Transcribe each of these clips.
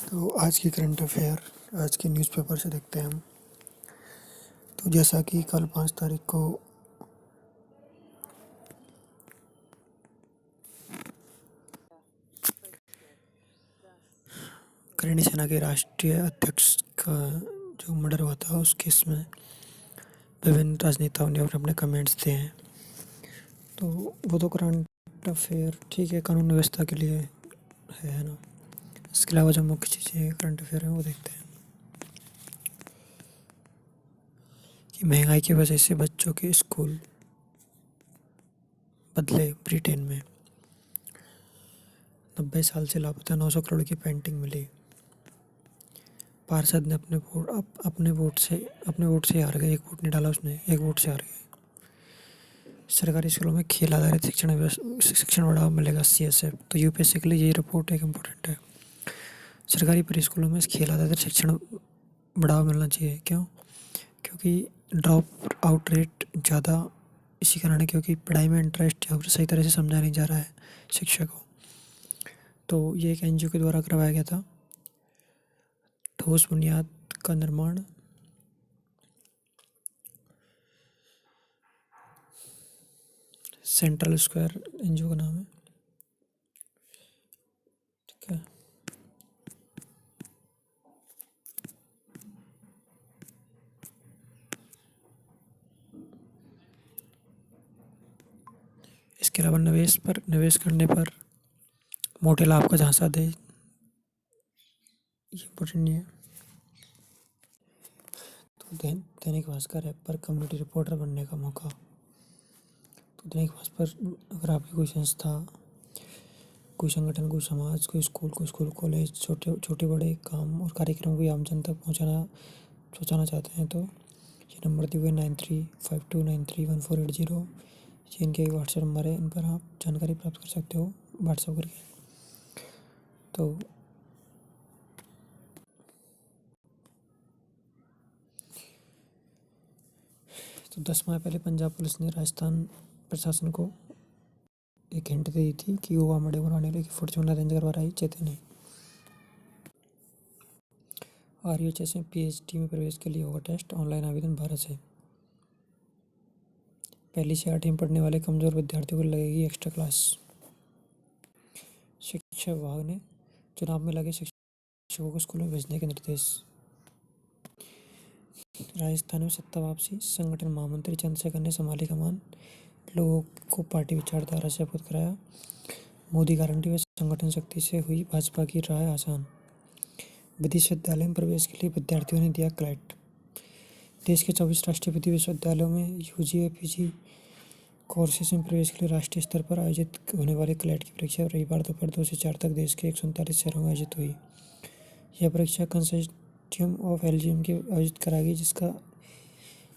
तो आज की करंट अफेयर आज के न्यूज़पेपर से देखते हैं हम। तो जैसा कि कल 5 तारीख को करेंडी सेना के राष्ट्रीय अध्यक्ष का जो मर्डर हुआ था उस केस में विभिन्न राजनेताओं ने अपने कमेंट्स दिए हैं। तो वो तो करंट अफेयर ठीक है, कानून व्यवस्था के लिए है ना। इसके अलावा जो मुख्य चीज़ें करंट अफेयर हैं वो देखते हैं कि महंगाई की वजह से बच्चों के स्कूल बदले। ब्रिटेन में 90 साल से लापता 900 करोड़ की पेंटिंग मिली। पार्षद ने अपने वोट से हार गए। एक वोट नहीं डाला उसने, एक वोट से हार गए। सरकारी स्कूलों में खेल आधारित शिक्षण बढ़ावा मिलेगा, CSF। तो यूपीएससी के लिए ये रिपोर्ट एक इम्पोर्टेंट है। सरकारी प्री स्कूलों में खेल आधारित शिक्षण बढ़ावा मिलना चाहिए। क्यों? क्योंकि ड्रॉप आउट रेट ज़्यादा इसी कारण है क्योंकि पढ़ाई में इंटरेस्ट सही तरह से समझा नहीं जा रहा है शिक्षा को। तो ये एक NGO के द्वारा करवाया गया था। ठोस बुनियाद का निर्माण सेंट्रल स्क्वायर NGO का नाम है, ठीक है। इसके अलावा निवेश करने पर मोटे लाभ का झांसा दे, ये इम्पोर्टेंट नहीं है। तो दैनिक भास्कर ऐप पर कम्युनिटी रिपोर्टर बनने का मौका। तो दैनिक भास्कर अगर आपकी कोई संस्था, कोई संगठन, कोई समाज, कोई स्कूल कॉलेज, छोटे बड़े काम और कार्यक्रम को आम जन तक पहुँचाना चाहते हैं तो ये नंबर दिए हुए 9352931480 ये इनके व्हाट्सएप नंबर है। इन पर आप जानकारी प्राप्त कर सकते हो व्हाट्सएप करके। तो 10 माह पहले पंजाब पुलिस ने राजस्थान प्रशासन को एक हिंट दे दी थी कि वो आमड़े बनाने लगी फॉर्च्यूनर रेंज करवा रही चेतावनी। RUHS में PhD में प्रवेश के लिए होगा टेस्ट, ऑनलाइन आवेदन 12 से। 1 से 8 में पढ़ने वाले कमजोर विद्यार्थियों को लगेगी एक्स्ट्रा क्लास। शिक्षा विभाग ने चुनाव में लगे शिक्षकों को स्कूल में भेजने के निर्देश। राजस्थान में सत्ता वापसी, संगठन महामंत्री चंद्रशेखर ने संभाली कमान, लोगों को पार्टी विचारधारा से अवगत कराया। मोदी गारंटी व संगठन शक्ति से हुई भाजपा की राह आसान। विश्वविद्यालय में प्रवेश के लिए विद्यार्थियों ने दिया क्लैट। देश के 24 राष्ट्रीय विधि विश्वविद्यालयों में UG और PG कोर्सेज में प्रवेश के लिए राष्ट्रीय स्तर पर आयोजित होने वाले क्लैट की परीक्षा रविवार दोपहर 2 से 4 तक देश के 139 शहरों में आयोजित हुई। यह परीक्षा कंसोर्टियम ऑफ LGM के आयोजित कराई गई, जिसका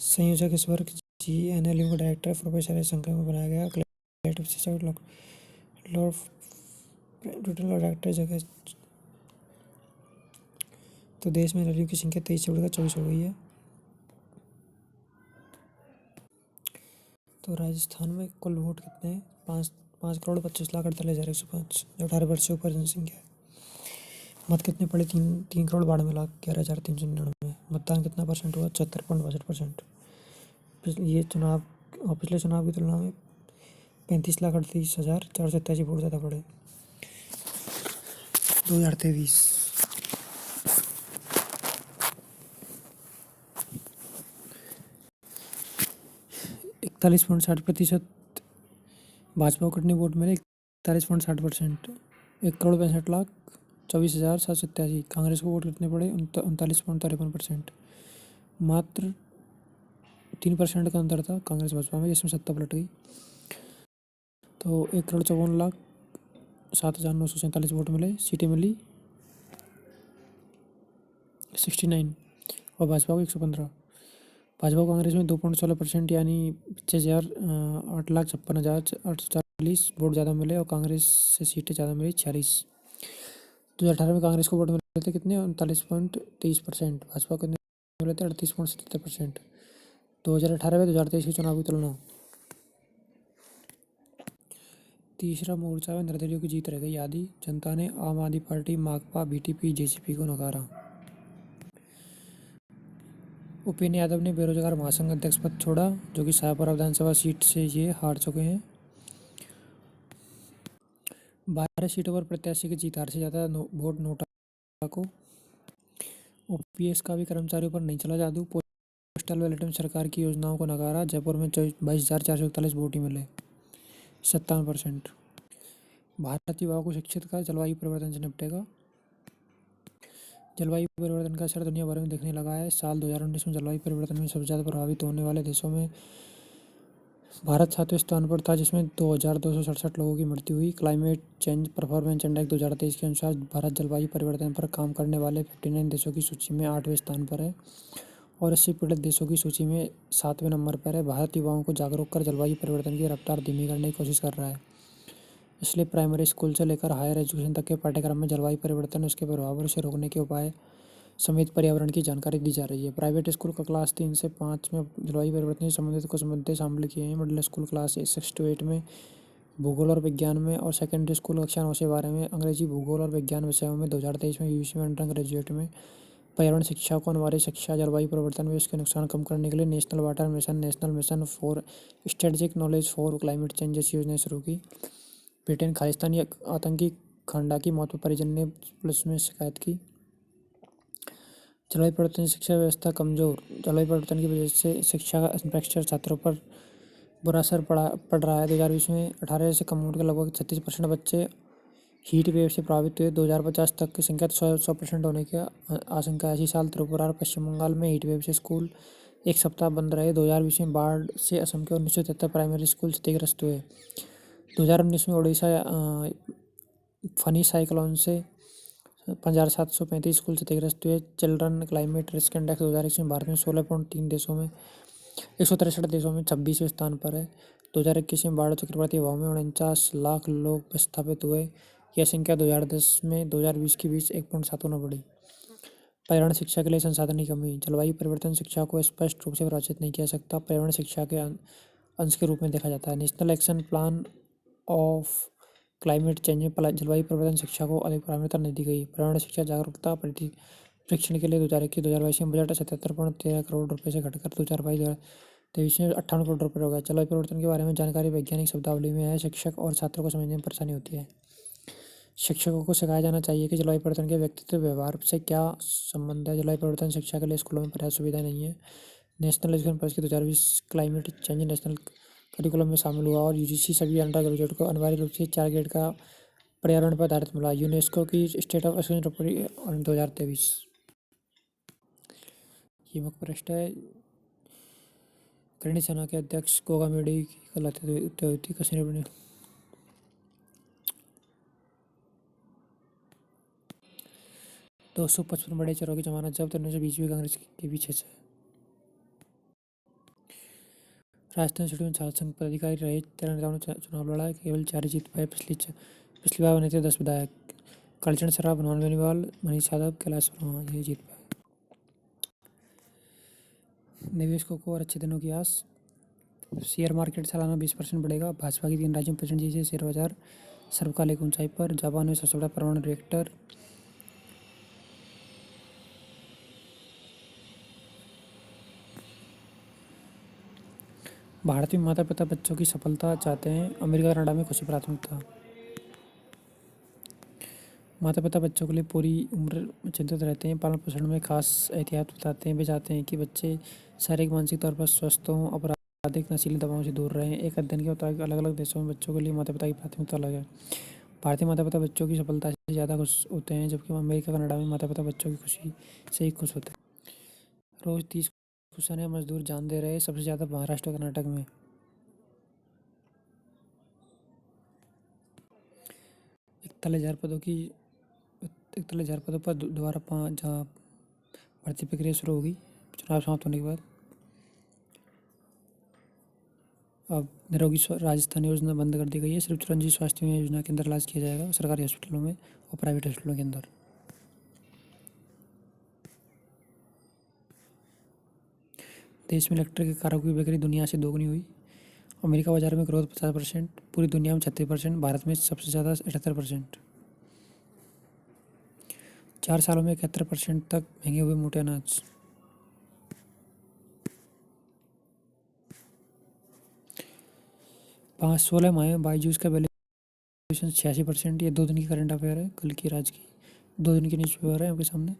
संयोजक इस वर्ष GNLU का डायरेक्टर प्रोफेसर एस शंकर में बनाया गया। क्लैट टोटल डायरेक्टर जगह। तो देश में NLU की संख्या 23 से बढ़कर 24 हो गई है। तो राजस्थान में कुल वोट कितने हैं? 5,25,48,105 जो 18 वर्ष से ऊपर जनसंख्या है। मत कितने पड़े? 3,92,11,399। मतदान कितना परसेंट हुआ? 76.62%। पिछले चुनाव की तुलना में 35,38,487 वोट ज़्यादा पड़े। 2023 41.60% भाजपा को कितने वोट मिले? 41.60%। 1,65,24,787। कांग्रेस को वोट कितने पड़े? 39.53%। मात्र 3% का अंतर था कांग्रेस भाजपा में, जिसमें सत्ता पलट गई। तो 1,54,07,947 वोट मिले। सीटें मिली 69 और भाजपा को 115। भाजपा कांग्रेस में 2.16% यानी 8,56,840 वोट ज़्यादा मिले और कांग्रेस से सीटें ज़्यादा मिली 46। 2018 में कांग्रेस को वोट मिले थे कितने? 39.23%। भाजपा को मिले थे 38.77%। 2018 में 2023 के चुनाव की तुलना। तीसरा मोर्चा में निर्दलीयों की जीत रह गई आधी, जनता ने आम आदमी पार्टी, माकपा, बीटीपी, जेसीपी को नकारा। उपेंद्र यादव ने बेरोजगार महासंघ अध्यक्ष पद छोड़ा, जो कि शाहपुरा विधानसभा सीट से ये हार चुके हैं। 12 सीटों पर प्रत्याशी की जीत हार से ज़्यादा वोट नोटा को। ओपीएस का भी कर्मचारियों पर नहीं चला जादू, पोस्टल बैलेट में सरकार की योजनाओं को नकारा, जयपुर में 22,441 वोट ही मिले, 57%। भारत युवाओं को शिक्षित कर जलवायु परिवर्तन से निपटेगा। जलवायु परिवर्तन का असर दुनिया भर में दिखने लगा है। साल 2019 में जलवायु परिवर्तन में सबसे ज़्यादा प्रभावित होने वाले देशों में भारत 7वें स्थान पर था, जिसमें 2,267 लोगों की मृत्यु हुई। क्लाइमेट चेंज परफॉर्मेंस इंडेक्स 2023 के अनुसार भारत जलवायु परिवर्तन पर काम करने वाले 59 देशों की सूची में 8वें स्थान पर है और इससे पीड़ित देशों की सूची में 7वें नंबर पर है। भारत युवाओं को जागरूक कर जलवायु परिवर्तन की रफ्तार धीमी करने की कोशिश कर रहा है, इसलिए प्राइमरी स्कूल से लेकर हायर एजुकेशन तक के पाठ्यक्रम में जलवायु परिवर्तन, उसके प्रभाव और उसे रोकने के उपाय समेत पर्यावरण की जानकारी दी जा रही है। प्राइवेट स्कूल का क्लास 3 से 5 में जलवायु परिवर्तन से संबंधित कुछ मुद्दे शामिल किए हैं। मिडिल स्कूल क्लास 6 to 8 में भूगोल और विज्ञान में और सेकेंडरी स्कूल कक्षा 9 से 12 में अंग्रेजी, भूगोल और विज्ञान विषयों में 2023 में यूजी में अंडर ग्रेजुएट में पर्यावरण शिक्षा को अनिवार्य शिक्षा जलवायु परिवर्तन में उसके नुकसान कम करने के लिए national water mission, national mission for strategic knowledge for climate change जैसी योजनाएं शुरू की। ब्रिटेन खालिस्तानी आतंकी खांडा की मौत पर परिजन ने पुलिस में शिकायत की। जलवायु परिवर्तन से शिक्षा व्यवस्था कमजोर, जलवायु परिवर्तन की वजह से शिक्षा का इंफ्रास्ट्रक्चर छात्रों पर बुरा असर पड़ रहा है। 2020 में 18 से कम उम्र के लगभग 36% बच्चे हीट वेव से प्रभावित हुए। 2050 तक की संख्या 100% होने की आशंका है। इसी साल त्रिपुरा और पश्चिम बंगाल में हीट वेव से स्कूल एक सप्ताह बंद रहे। 2020 में बाढ़ से असम के 1973 प्राइमरी स्कूल क्षतिग्रस्त हुए। 2019 में उड़ीसा फनी साइक्लोन से 5,735 स्कूल क्षतिग्रस्त हुए। चिल्ड्रन क्लाइमेट रिस्क इंडेक्स 2021 में भारत में 16.3 देशों में 163 देशों में 26वें स्थान पर है। 2021 में बाढ़ चक्रवाती हवाओं में 49 लाख लोग विस्थापित हुए। यह संख्या 2010 में 2020 के बीच 1.7 गुना बढ़ी। पर्यावरण शिक्षा के लिए संसाधन की कमी, जलवायु परिवर्तन शिक्षा को स्पष्ट रूप से परिभाषित नहीं किया जा सकता, पर्यावरण शिक्षा के अंश के रूप में देखा जाता है। National action plan of climate change में जलवायु परिवर्तन शिक्षा को अधिक प्राथमिकता नहीं दी गई। पर्यावरण शिक्षा जागरूकता प्रशिक्षण के लिए 2021-2022 में बजट 77.13 करोड़ रुपये से घटकर 2022-23 में 58 करोड़ रुपये हो गया। जलवायु परिवर्तन के बारे में जानकारी वैज्ञानिक शब्दावली में है, शिक्षक और छात्रों को समझने में परेशानी होती है। शिक्षकों को सिखाया जाना चाहिए कि जलवायु परिवर्तन के व्यक्तित्व व्यवहार से क्या संबंध है। जलवायु परिवर्तन शिक्षा के लिए स्कूलों में पर्याप्त सुविधा नहीं है। National education policy 2020 climate change national curriculum में शामिल हुआ और यूजीसी सभी अंडर ग्रेजुएट को अनिवार्य रूप से 4 ग्रेड का पर्यावरण पर आधारित मिला। यूनेस्को की स्टेट ऑफ एजुकेशन रिपोर्ट 2023। ये मुख्य पृष्ठ है। करणी सेना के अध्यक्ष गोगामेडी की कल हत्या हुई थी कश्मीर में। 255 बड़े चोरों की जमानत जब्त, 1920 में कांग्रेस के पीछे से। राजस्थान सीट में छात्र संघ पदाधिकारी रहे 13 नेताओं ने चुनाव लड़ा, केवल 4 ही जीत पाए। पिछली बार बने थे 10 विधायक। कालीचरण सराफ, बनवाल बेनीवाल, मनीष यादव, कैलाश वर्मा ये जीत पाए। निवेशकों को और अच्छे दिनों की आस, शेयर मार्केट सालाना 20% बढ़ेगा। भाजपा की 3 राज्यों में प्रचंड जी से शेयर बाजार सर्वकालिक ऊंचाई पर। जापान में सबसे बड़ा परमाणु रिएक्टर। भारत में माता पिता बच्चों की सफलता चाहते हैं, अमेरिका कनाडा में खुशी प्राथमिकता। माता पिता बच्चों के लिए पूरी उम्र चिंतित रहते हैं, पालन पोषण में खास एहतियात बताते हैं। वे चाहते हैं कि बच्चे शारीरिक मानसिक तौर पर स्वस्थ हों, अपराधिक नशीली दवाओं से दूर रहें। एक अध्ययन के मुताबिक अलग अलग देशों में बच्चों के लिए माता पिता की प्राथमिकता अलग है। भारतीय माता पिता बच्चों की सफलता से ज़्यादा खुश होते हैं, जबकि अमेरिका कनाडा में माता पिता बच्चों की खुशी से ही खुश होते हैं। रोज 30 कुशल मजदूर जान दे रहे, सबसे ज़्यादा महाराष्ट्र और कर्नाटक में। 41,000 पदों पर दोबारा 5 जहाँ भर्ती प्रक्रिया शुरू होगी चुनाव समाप्त होने के बाद। अब निरोगी राजस्थान योजना बंद कर दी गई है। सिर्फ चिरंजीवी स्वास्थ्य बीमा योजना के अंदर इलाज किया जाएगा सरकारी हॉस्पिटलों में और प्राइवेट हॉस्पिटलों के अंदर। देश में इलेक्ट्रिक कारों की बिक्री दुनिया से दोगुनी हुई। अमेरिका बाजार में ग्रोथ 50%, पूरी दुनिया में 36%, भारत में सबसे ज़्यादा 78%। 4 सालों में 71% तक महंगे हुए मोटे अनाज। 16 माह में बाईजूस का वैल्यूएशन 86%। ये 2 दिन की करंट अफेयर है, कल की आज की 2 दिन की न्यूज़ पेपर है आपके सामने।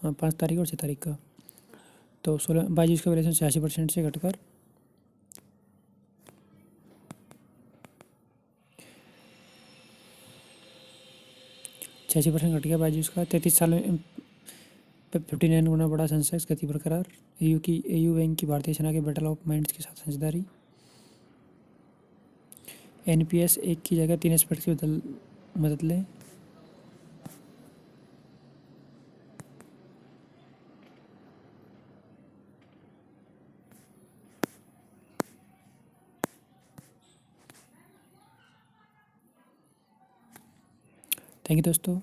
हाँ, 5 तारीख और 6 तारीख का। तो 16 बाईजूस का वैल्यूएशन 86% से घटकर 86% घट गया बाईजूस का। 33 साल में 59 गुना बढ़ा सेंसेक्स, गति बरकरार। एयू बैंक की भारतीय सेना के बैटल ऑफ माइंड्स के साथ साझेदारी। एनपीएस 1 की जगह 3 एस्पेक्ट की मदद लें। थैंक यू दोस्तों।